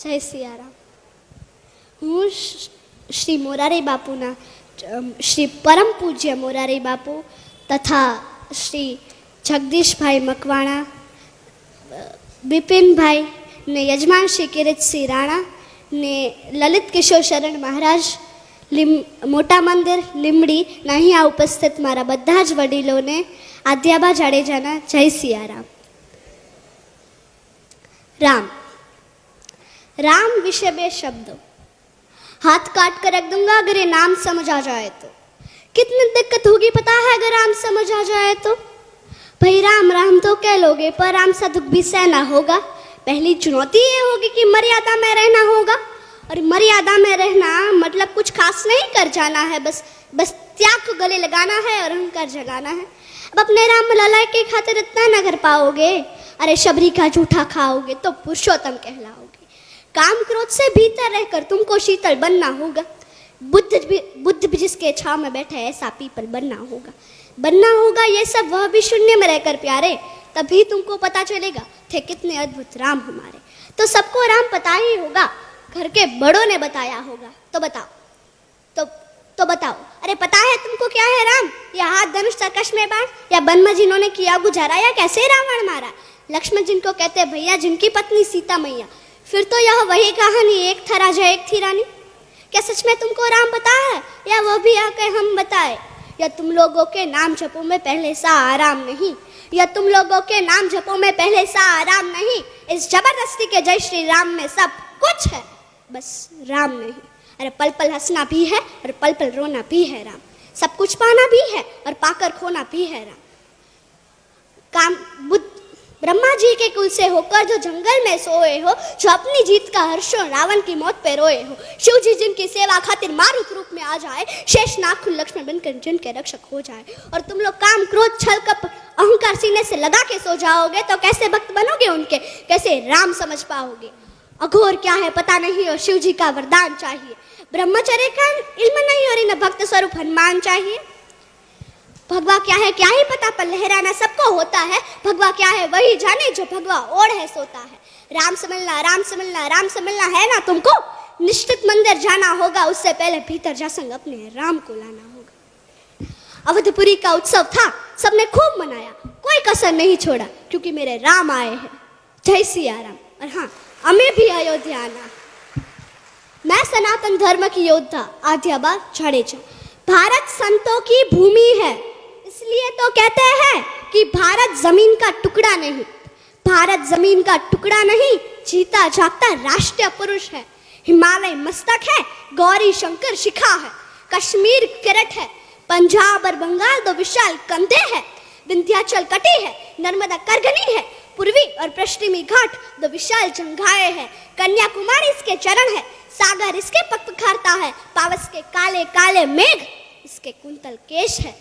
જય સિયારામ. હું શ્રી મોરારી બાપુના શ્રી પરમ પૂજ્ય મોરારી બાપુ તથા શ્રી જગદીશભાઈ મકવાણા, બિપિનભાઈ ને યજમાન શ્રી કિરીટસિંહ રાણા ને લલિત કિશોર શરણ મહારાજ મોટા મંદિર લીમડીના અહીંયા ઉપસ્થિત મારા બધા જ વડીલોને આદ્યાબા જાડેજાના જય સિયારામ. राम राम विषय बे शब्दों, हाथ काट कर रख दूंगा अगर ये नाम समझ आ जाए तो. कितनी दिक्कत होगी पता है अगर राम समझ आ जाए तो. भाई राम राम तो कह लोगे पर राम सा दुख भी सहना होगा. पहली चुनौती ये होगी कि मर्यादा में रहना होगा. और मर्यादा में रहना मतलब कुछ खास नहीं कर जाना है, बस त्याग को गले लगाना है और अहंकार जगाना है. अब अपने राम लला के खातिर इतना न कर पाओगे, अरे शबरी का जूठा खाओगे तो पुरुषोत्तम कहलाओगे. काम क्रोध से भीतर रहकर तुमको शीतल बनना होगा. बुद्ध भी जिसके छाव में बैठे ऐसा पीपल बनना होगा. ये सब वह भी शून्य में रहकर प्यारे, तभी तुमको पता चलेगा थे कितने अद्भुत राम हमारे. तो सबको राम पता ही होगा, घर के बड़ों ने बताया होगा. तो बताओ तो बताओ, अरे पता है तुमको क्या है राम? या हाथ धनुष तरकश में बाण, या वन में जिन्होंने किया गुजारा, या कैसे रावण मारा. लक्ष्मण जिनको कहते भैया, जिनकी पत्नी सीता मैया. फिर तो यह वही कहानी, एक था राजा एक थी रानी. क्या सच में तुमको राम पता है, या वो भी आके हम बताए? या तुम लोगों के नाम जपो में पहले सा आराम नहीं, या तुम लोगों के नाम जपो में पहले सा आराम नहीं. इस जबरदस्ती के जय श्री राम में सब कुछ है, बस राम नहीं. अरे पल पल हंसना भी है और पल पल रोना भी है राम. सब कुछ पाना भी है और पाकर खोना भी है राम. काम बुद्ध ब्रह्मा जी के कुल से होकर जो जंगल में सोए हो, जो अपनी जीत का हर्षो रावण की मौत पे रोए हो. शिव जी जिनकी सेवा खातिर मारुत रूप में आ जाए, शेष नाग लक्ष्मण बनकर जिनके रक्षक हो जाए. और तुम लोग काम क्रोध छल कप अहंकार सीने से लगा के सो जाओगे तो कैसे भक्त बनोगे उनके, कैसे राम समझ पाओगे. अघोर क्या है पता नहीं और शिव जी का वरदान चाहिए. ब्रह्मचर्य का इल्म नहीं और इन भक्त स्वरूप हनुमान चाहिए. भगवा क्या है क्या ही पता, पर लहराना सबको होता है. भगवा क्या है वही जाने जो भगवा ओढ़ है सोता है. राम समझना है ना तुमको. निश्चित मंदिर जाना होगा, उससे पहले भीतर जा संग अपने राम को लाना होगा. अवधपुरी का उत्सव था, सबने खूब मनाया, कोई कसर नहीं छोड़ा, क्योंकि मेरे राम आए हैं. जय सियाराम. और हाँ, हमें भी अयोध्या आना. मैं सनातन धर्म की योद्धा आद्याबा जाडेजा. भारत संतों की भूमि है, इसलिए तो कहते हैं कि भारत जमीन का टुकड़ा नहीं. भारत जमीन का टुकड़ा नहीं, जीता जागता राष्ट्रीय पुरुष है. हिमालय मस्तक है, गौरी शंकर शिखा है, कश्मीर किरट है, पंजाब और बंगाल दो विशाल कंधे हैं, विंध्याचल कटी है, नर्मदा करगनी है, पूर्वी और पश्चिमी घाट दो विशाल जंघाएं हैं, कन्याकुमारी इसके चरण है, सागर इसके पग पखारता है, पावस के काले काले मेघ इसके कुंतल केश है,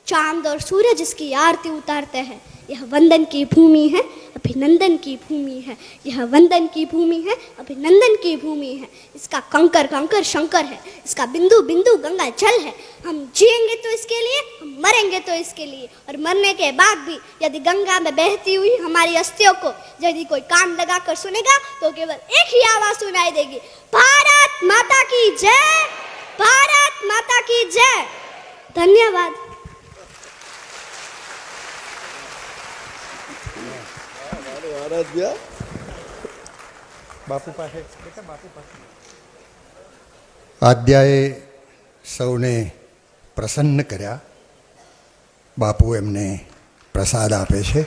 चांद और सूरज इसकी आरती उतारते हैं. यह वंदन की भूमि है, अभिनंदन की भूमि है. यह वंदन की भूमि है, अभिनंदन की भूमि है. इसका कंकर कंकर शंकर है, इसका बिंदु बिंदु गंगा जल है. हम जिएंगे तो इसके लिए, हम मरेंगे तो इसके लिए. और मरने के बाद भी यदि गंगा में बहती हुई हमारी अस्थियों को यदि कोई कान लगा कर सुनेगा तो केवल एक ही आवाज सुनाई देगी, भारत माता की जय, भारत माता की जय. धन्यवाद. બાપુ પાસે બાપુ પાસે આદ્યાએ સૌને પ્રસન્ન કર્યા. બાપુ એમને પ્રસાદ આપે છે.